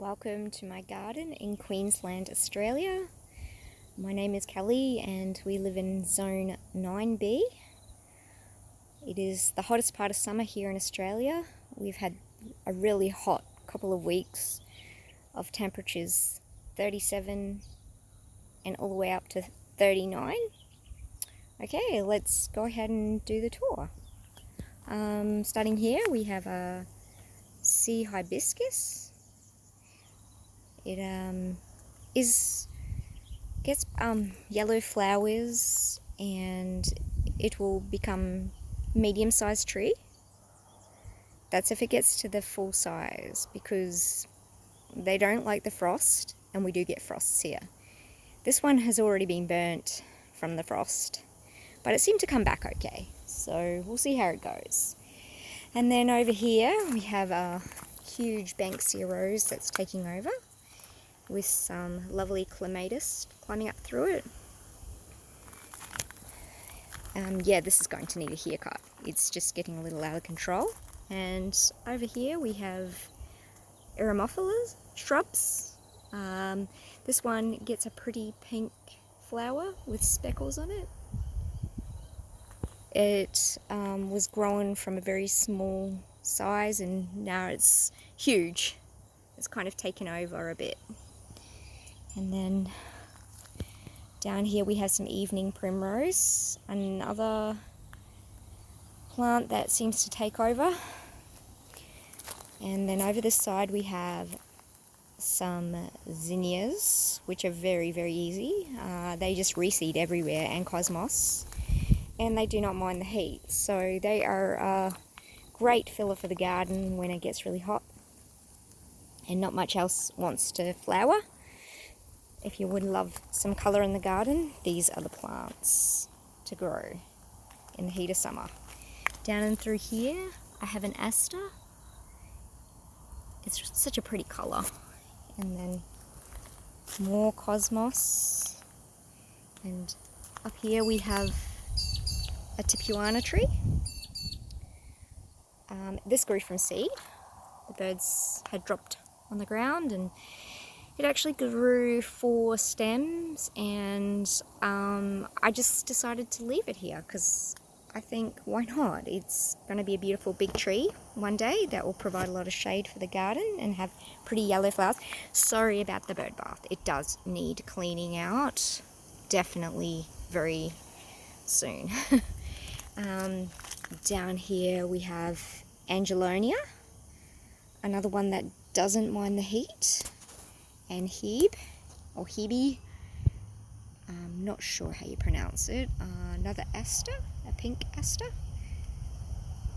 Welcome to my garden in Queensland, Australia. My name is Kelly and we live in Zone 9B. It is the hottest part of summer here in Australia. We've had a really hot couple of weeks of temperatures 37 and all the way up to 39. Okay, let's go ahead and do the tour. Starting here, we have a sea hibiscus. It gets yellow flowers and it will become medium-sized tree. That's if it gets to the full size, because they don't like the frost, and we do get frosts here. This one has already been burnt from the frost, but it seemed to come back okay, so we'll see how it goes. And then over here we have a huge Banksia rose that's taking over, with some lovely clematis climbing up through it. Yeah, this is going to need a haircut. It's just getting a little out of control. And over here we have Eremophilus shrubs. This one gets a pretty pink flower with speckles on it. It was grown from a very small size and now it's huge. It's kind of taken over a bit. And then down here we have some evening primrose, another plant that seems to take over. And then over this side we have some zinnias, which are very, very easy. They just reseed everywhere, and cosmos, and they do not mind the heat. So they are a great filler for the garden when it gets really hot and not much else wants to flower. If you would love some colour in the garden, these are the plants to grow in the heat of summer. Down and through here, I have an aster. It's just such a pretty colour. And then more cosmos. And up here we have a tipuana tree. This grew from seed. The birds had dropped on the ground, and it actually grew 4 stems, and I just decided to leave it here because I think, why not? It's going to be a beautiful big tree one day that will provide a lot of shade for the garden and have pretty yellow flowers. Sorry about the bird bath. It does need cleaning out, definitely very soon. Down here we have Angelonia, another one that doesn't mind the heat. And Hebe, or Hebe, I'm not sure how you pronounce it. Another aster, a pink aster.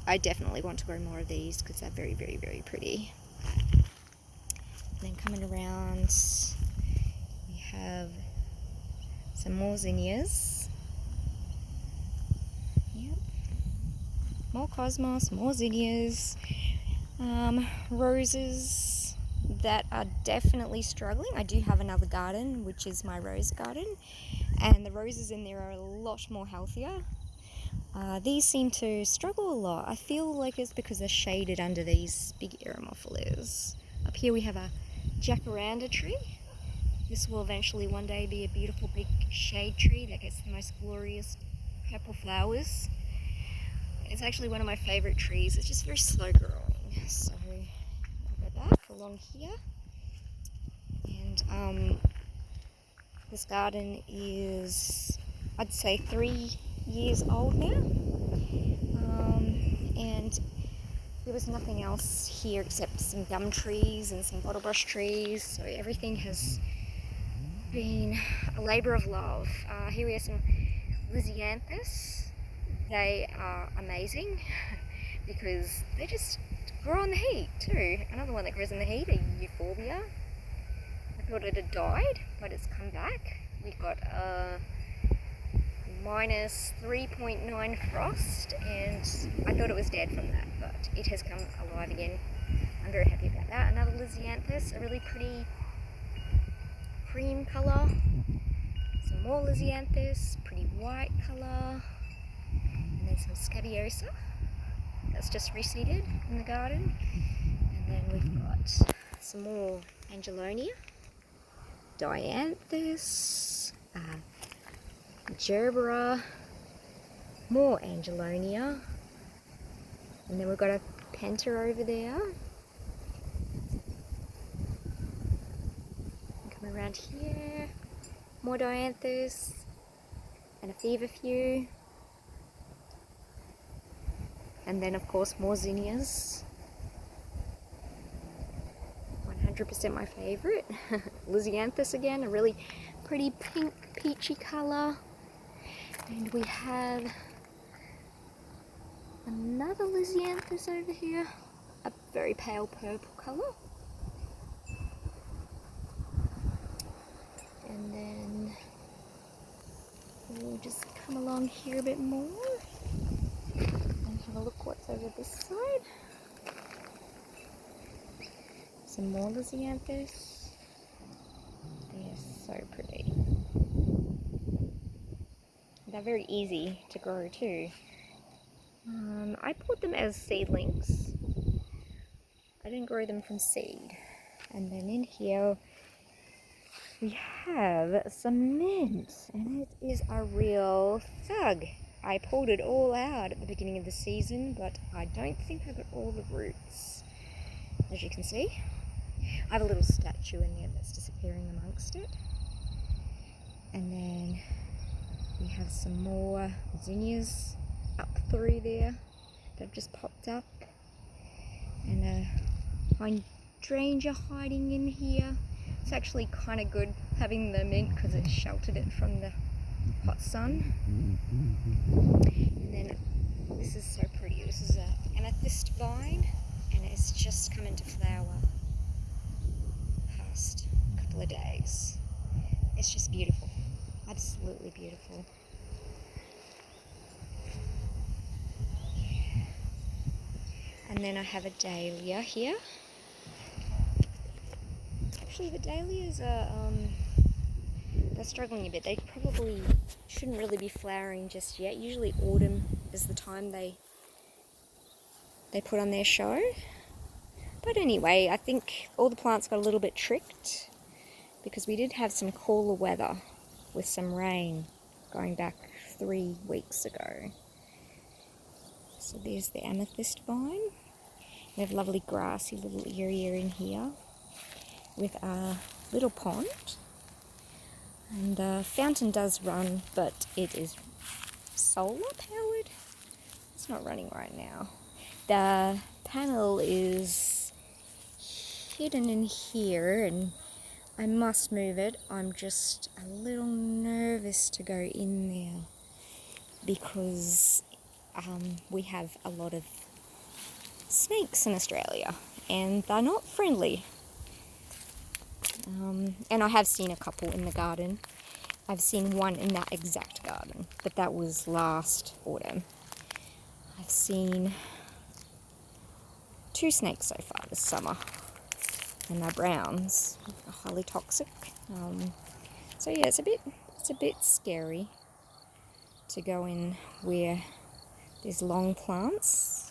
I definitely want to grow more of these because they're very, very, very pretty. And then coming around, we have some more zinnias. Yep. More cosmos, more zinnias, roses that are definitely struggling. I do have another garden, which is my rose garden, and the roses in there are a lot more healthier. These seem to struggle a lot. I feel like it's because they're shaded under these big Eremophilus. Up here we have a jacaranda tree. This will eventually one day be a beautiful big shade tree that gets the most glorious purple flowers. It's actually one of my favorite trees. It's just very slow growing. So back along here, and this garden is, I'd say, 3 years old now, and there was nothing else here except some gum trees and some bottlebrush trees, so everything has been a labour of love. Here we have some Lysianthus. They are amazing because they just grow in the heat too. Another one that grows in the heat, a euphorbia. I thought it had died, but it's come back. We got a minus 3.9 frost, and I thought it was dead from that, but it has come alive again. I'm very happy about that. Another Lysianthus, a really pretty cream colour. Some more Lysianthus, pretty white colour. And then some Scabiosa. That's just reseeded in the garden. And then we've got some more Angelonia, Dianthus, Gerbera, more Angelonia, and then we've got a Penta over there. Come around here, more Dianthus, and a feverfew, and then of course more zinnias. 100% my favourite. Lisianthus again, a really pretty pink peachy colour. And we have another Lisianthus over here, a very pale purple colour. And then we'll just come along here a bit more and have a look what's over this side. Some more Lisianthus. They're so pretty. They're very easy to grow too. I bought them as seedlings. I didn't grow them from seed. And then in here we have some mint, and it is a real thug. I pulled it all out at the beginning of the season, but I don't think I got all the roots, as you can see. I have a little statue in there that's disappearing amongst it. And then we have some more zinnias up through there that have just popped up. And a hydrangea hiding in here. It's actually kind of good having the mint because it sheltered it from the hot sun. And then this is so pretty. This is an amethyst vine, and it's just come into flower past a couple of days. It's just beautiful, absolutely beautiful. And then I have a dahlia here. Actually, the dahlias are they're struggling a bit. They probably shouldn't really be flowering just yet. Usually autumn is the time they put on their show. But anyway, I think all the plants got a little bit tricked because we did have some cooler weather with some rain going back 3 weeks ago. So there's the amethyst vine. We have lovely grassy little area in here with a little pond. And the fountain does run, but it is solar powered. It's not running right now. The panel is hidden in here, and I must move it. I'm just a little nervous to go in there because we have a lot of snakes in Australia and they're not friendly. And I have seen a couple in the garden. I've seen one in that exact garden, but that was last autumn. I've seen 2 snakes so far this summer, and they're browns, they're highly toxic. So yeah, it's a bit scary to go in where there's long plants.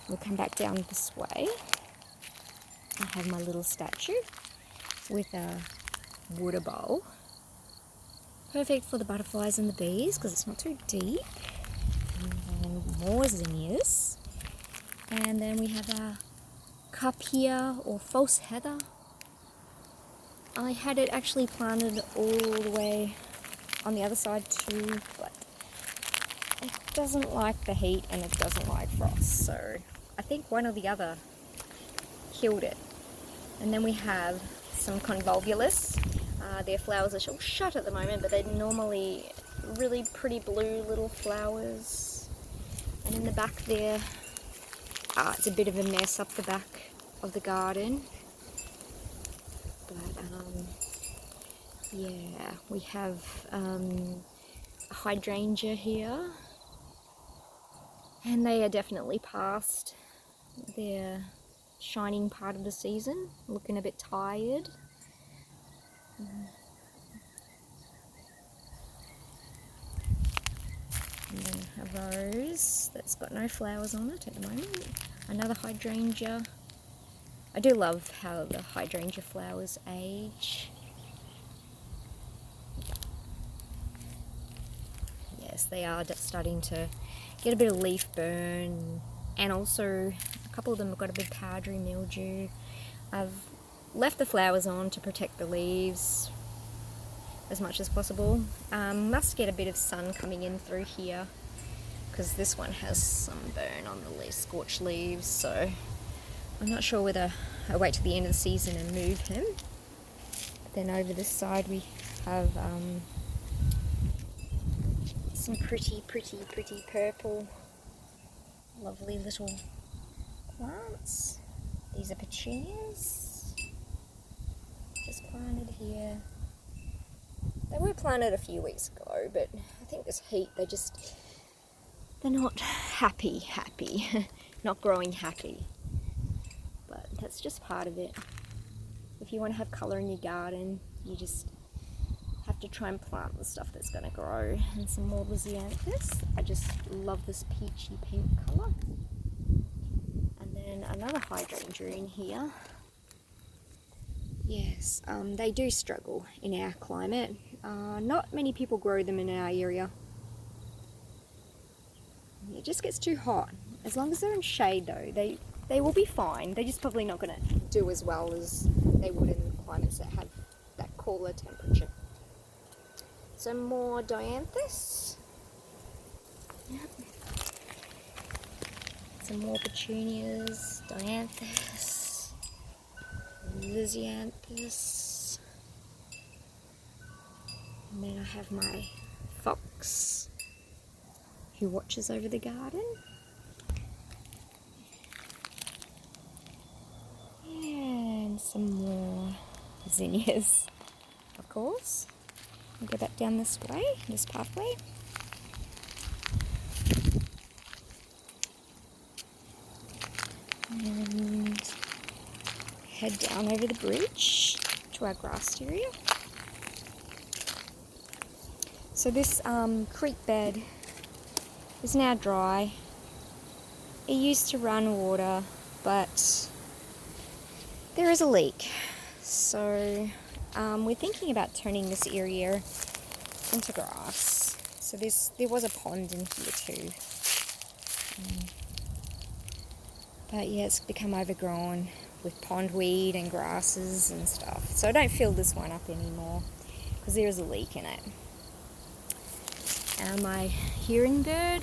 We'll come back down this way. I have my little statue with a water bowl. Perfect for the butterflies and the bees because it's not too deep. And then more zinnias. And then we have a cup here, or false heather. I had it actually planted all the way on the other side too, but it doesn't like the heat and it doesn't like frost. So I think one or the other killed it. And then we have some convolvulus. Their flowers are all shut at the moment, but they're normally really pretty blue little flowers. And in the back there, it's a bit of a mess up the back of the garden. But yeah, we have a hydrangea here. And they are definitely past their shining part of the season, looking a bit tired. And then a rose that's got no flowers on it at the moment. Another hydrangea I do love how the hydrangea flowers age. Yes, they are starting to get a bit of leaf burn, and also a couple of them have got a bit of powdery mildew. I've left the flowers on to protect the leaves as much as possible. Must get a bit of sun coming in through here, because this one has some burn on the leaves, scorched leaves, so I'm not sure whether I wait till the end of the season and move him. But then over this side we have some pretty purple, lovely little plants. These are petunias, just planted here. They were planted a few weeks ago, but I think this heat, they're not happy, not growing happy. But that's just part of it. If you want to have colour in your garden, you just have to try and plant the stuff that's going to grow. And some more lisianthus. I just love this peachy pink colour. And then another hydrangea in here. Yes, they do struggle in our climate. Not many people grow them in our area. It just gets too hot. As long as they're in shade though, they will be fine. They're just probably not going to do as well as they would in climates that have that cooler temperature. Some more dianthus. Yep. Some more petunias, dianthus, lisianthus. And then I have my fox who watches over the garden. And some more zinnias, of course. I'll go back down this way, this pathway. And head down over the bridge to our grassed area. So this creek bed is now dry. It used to run water, but there is a leak. So we're thinking about turning this area into grass. So there was a pond in here too. But yeah, it's become overgrown with pondweed and grasses and stuff. So I don't fill this one up anymore because there is a leak in it. And my hearing bird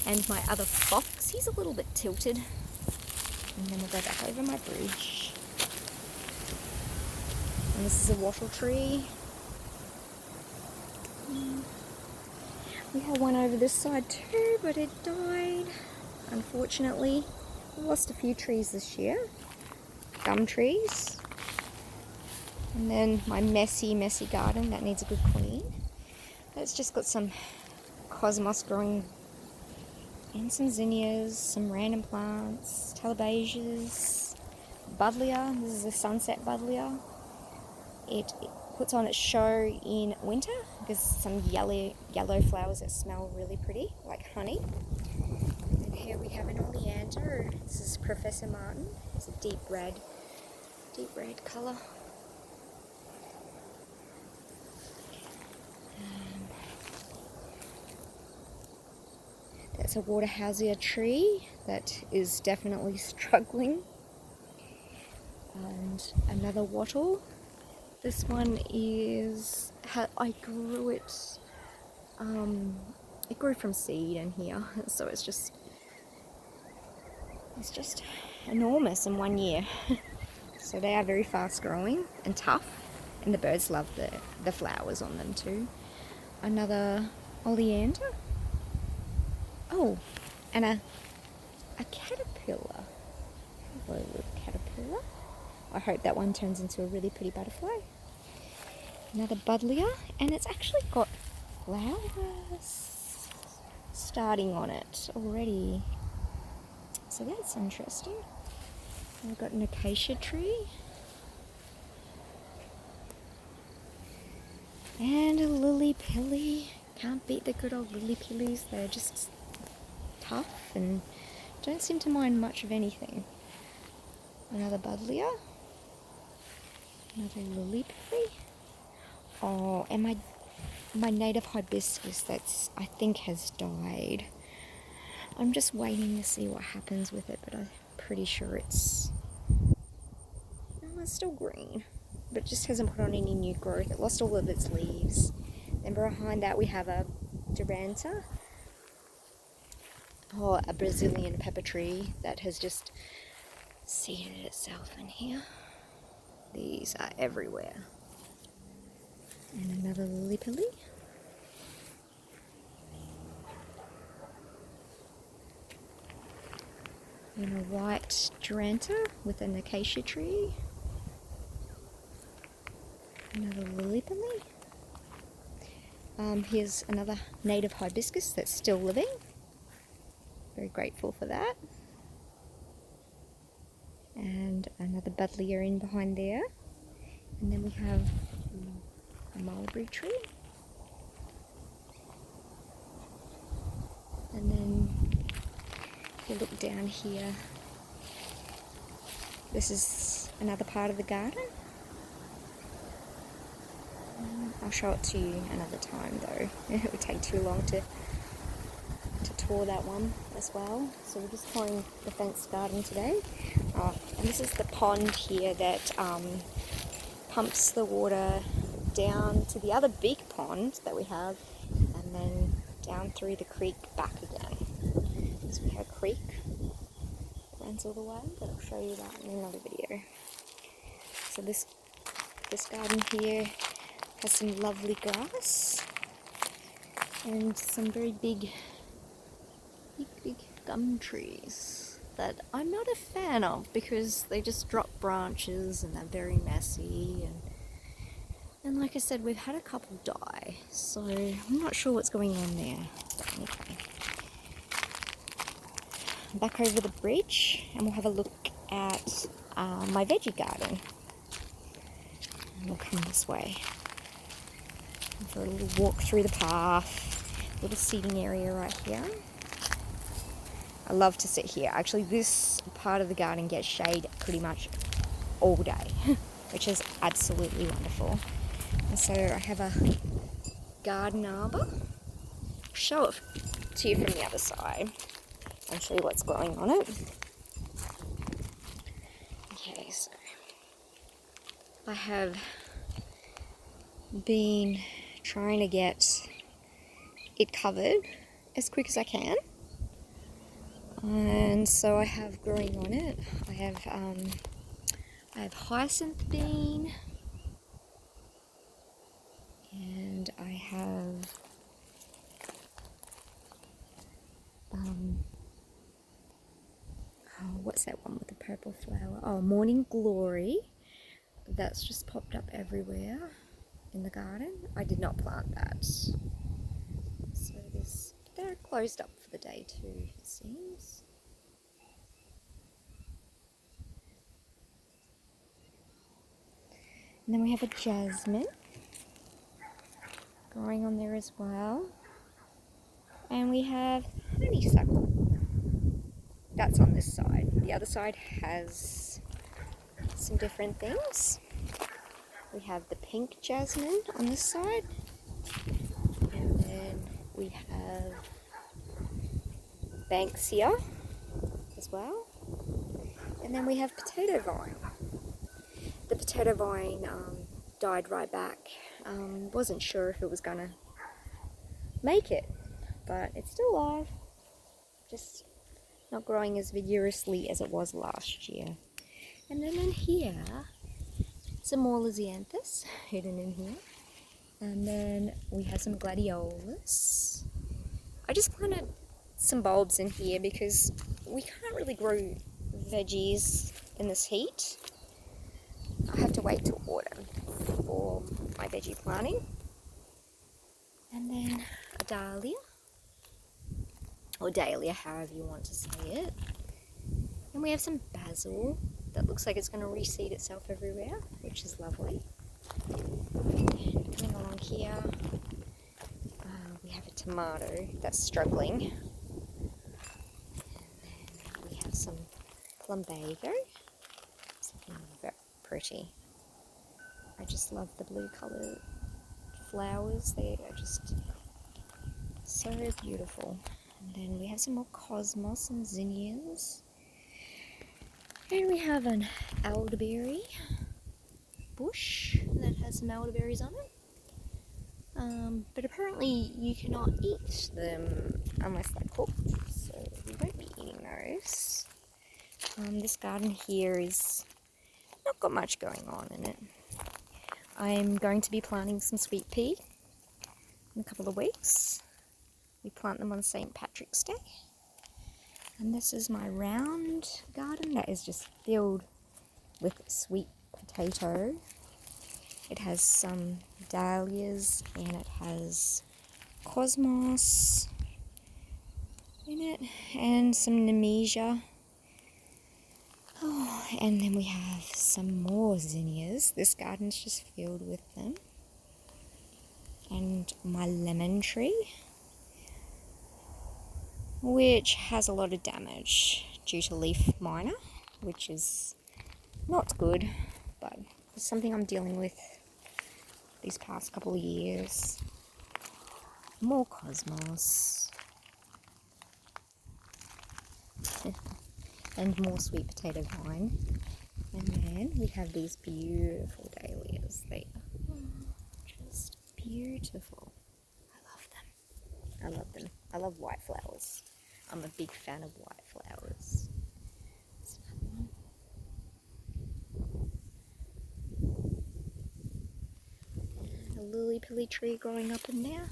and my other fox, he's a little bit tilted. And then we'll go back over my bridge. And this is a wattle tree. We had one over this side too, but it died, unfortunately. We lost a few trees this year, gum trees. And then my messy garden, that needs a good clean. It's just got some cosmos growing and some zinnias, some random plants, telebasias, buddleia. This is a sunset buddleia. It puts on its show in winter because some yellow flowers that smell really pretty, like honey. And here we have an oleander. This is Professor Martin. It's a deep red colour. That's a waterhousia tree that is definitely struggling. And another wattle. This one is, I grew it, it grew from seed in here, so it's just enormous in 1 year. So they are very fast growing and tough, and the birds love the flowers on them too. Another oleander. Oh, and a caterpillar. A little caterpillar. I hope that one turns into a really pretty butterfly. Another buddleia, and it's actually got flowers starting on it already. So that's interesting. We've got an acacia tree. And a lily pilly. Can't beat the good old lily pillies. They're just tough and don't seem to mind much of anything. Another buddleia. Another lily berry. Oh, and my native hibiscus that's, I think, has died. I'm just waiting to see what happens with it, but I'm pretty sure it's still green, but it just hasn't put on any new growth. It lost all of its leaves. Then behind that we have a Duranta, or a Brazilian pepper tree that has just seeded itself in here. These are everywhere. And another lily pilly. And a white Duranta with an acacia tree. Another lily pilly. Here's another native hibiscus that's still living. Very grateful for that. And another buddleia in behind there. And then we have a mulberry tree. And then if you look down here, this is another part of the garden. I'll show it to you another time though. It would take too long to tour that one as well. So we're just touring the fenced garden today. And this is the pond here that pumps the water down to the other big pond that we have, and then down through the creek back again. So we have a creek that runs all the way, but I'll show you that in another video. So this garden here has some lovely grass and some very big gum trees that I'm not a fan of because they just drop branches and they're very messy, and like I said, we've had a couple die, so I'm not sure what's going on there. But anyway, back over the bridge and we'll have a look at my veggie garden. And we'll come this way for a little walk through the path, little seating area right here. I love to sit here. Actually, this part of the garden gets shade pretty much all day, which is absolutely wonderful. And so I have a garden arbor. I'll show it to you from the other side and show you what's growing on it. Okay, so I have been trying to get it covered as quick as I can. And so I have growing on it, I have hyacinth bean, and I have what's that one with the purple flower? Oh, morning glory. That's just popped up everywhere in the garden. I did not plant that. So they're closed up for the day too, it seems. And then we have a jasmine growing on there as well. And we have honeysuckle. That's on this side. The other side has some different things. We have the pink jasmine on this side. And then we have banksia as well. And then we have potato vine. The potato vine died right back. Wasn't sure if it was gonna make it, but it's still alive. Just not growing as vigorously as it was last year. And then in here, some more lisianthus hidden in here. And then we have some gladiolus. I just planted some bulbs in here because we can't really grow veggies in this heat. I have to wait till autumn for my veggie planting. And then a dahlia, or dahlia, however you want to say it. And we have some basil that looks like it's going to reseed itself everywhere, which is lovely. And coming along here, we have a tomato that's struggling. And then we have some plumbago. pretty. I just love the blue coloured flowers. They are just so beautiful. And then we have some more cosmos and zinnias. And we have an elderberry bush that has some elderberries on it. But apparently you cannot eat them unless they're cooked, so we won't be eating those. This garden here is not got much going on in it. I'm going to be planting some sweet pea in a couple of weeks. We plant them on St. Patrick's Day. And this is my round garden that is just filled with sweet potato. It has some dahlias and it has cosmos in it and some nemesia. Oh, and then we have some more zinnias. This garden's just filled with them. And my lemon tree, which has a lot of damage due to leaf miner, which is not good, but it's something I'm dealing with these past couple of years. More cosmos. And more sweet potato vine. And then we have these beautiful dahlias. They are just beautiful. I love them. I love white flowers. I'm a big fan of white flowers. There's another one. A lily-pilly tree growing up in there.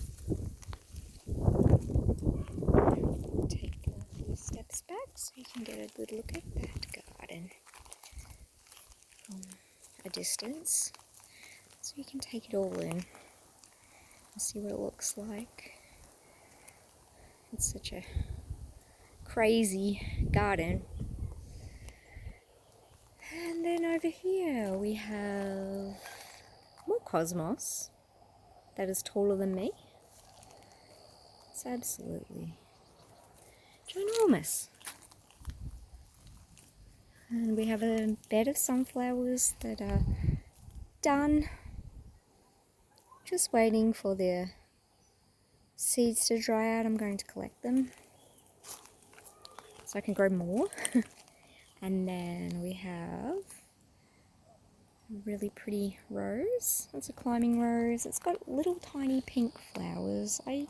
Take a few steps back so you can get a good look at that garden from a distance. So you can take it all in and see what it looks like. It's such a crazy garden. And then over here we have more cosmos that is taller than me. It's absolutely ginormous. And we have a bed of sunflowers that are done, just waiting for their seeds to dry out. I'm going to collect them so I can grow more. And then we have a really pretty rose. It's a climbing rose. It's got little tiny pink flowers. I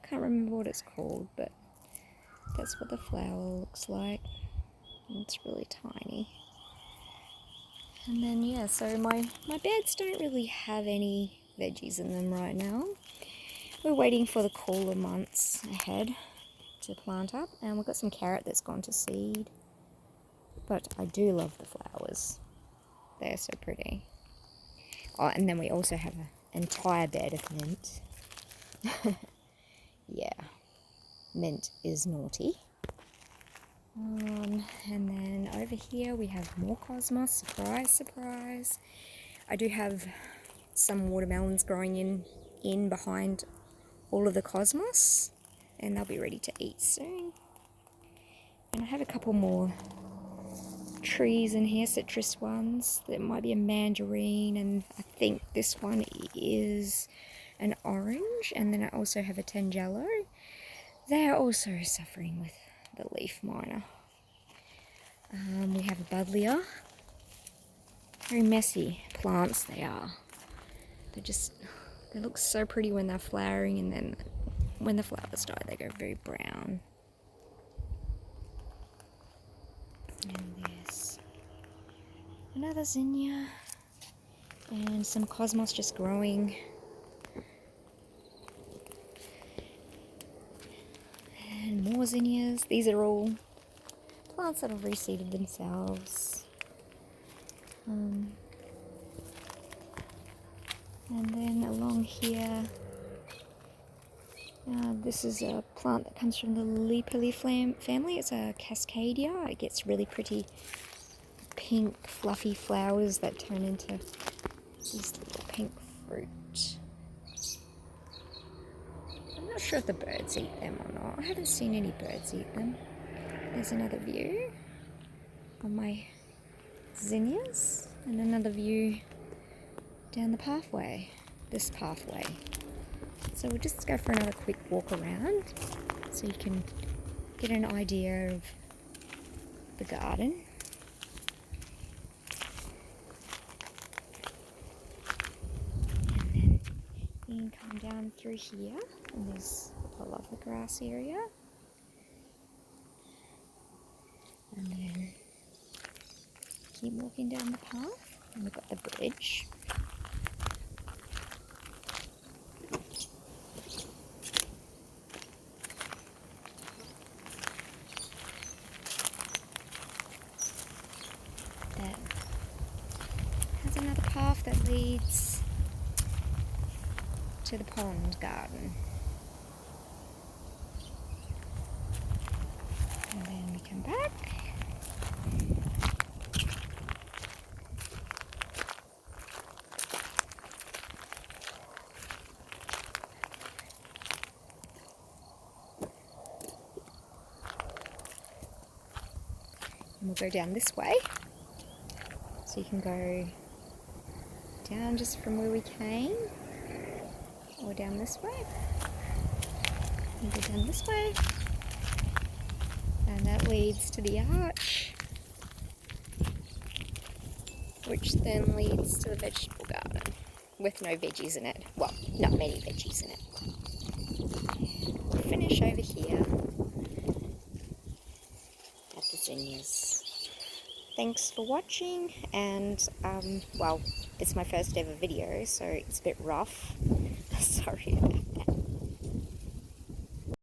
can't remember what it's called, but that's what the flower looks like. It's really tiny. And then yeah, so my beds don't really have any veggies in them right now. We're waiting for the cooler months ahead to plant up, and we've got some carrot that's gone to seed. But I do love the flowers. They're so pretty. Oh, and then we also have an entire bed of mint. Yeah, mint is naughty. And then over here we have more cosmos. Surprise, surprise. I do have some watermelons growing in behind all of the cosmos, and they'll be ready to eat soon. And I have a couple more trees in here, citrus ones. There might be a mandarin, and I think this one is an orange. And then I also have a tangelo. They are also suffering with the leaf miner. We have a buddleia. Very messy plants they are. They look so pretty when they're flowering, and then when the flowers die they go very brown. And there's another zinnia and some cosmos just growing. And more zinnias. These are all plants that have reseeded themselves. And then along here, this is a plant that comes from the lily-pilly family. It's a cascadia. It gets really pretty pink fluffy flowers that turn into this little pink fruit. I'm not sure if the birds eat them or not. I haven't seen any birds eat them. There's another view of my zinnias. And another view down the pathway, this pathway. So we'll just go for another quick walk around so you can get an idea of the garden. And then you can come down through here, and there's a lovely grass area. And then keep walking down the path, and we've got the bridge. That has another path that leads to the pond garden. And then we come back. And we'll go down this way. So you can go down just from where we came, or down this way. And go down this way. And that leads to the arch, which then leads to the vegetable garden with no veggies in it. Well, not many veggies in it. We'll finish over here at the zinnias. Thanks for watching, and well, it's my first ever video, so it's a bit rough. Sorry about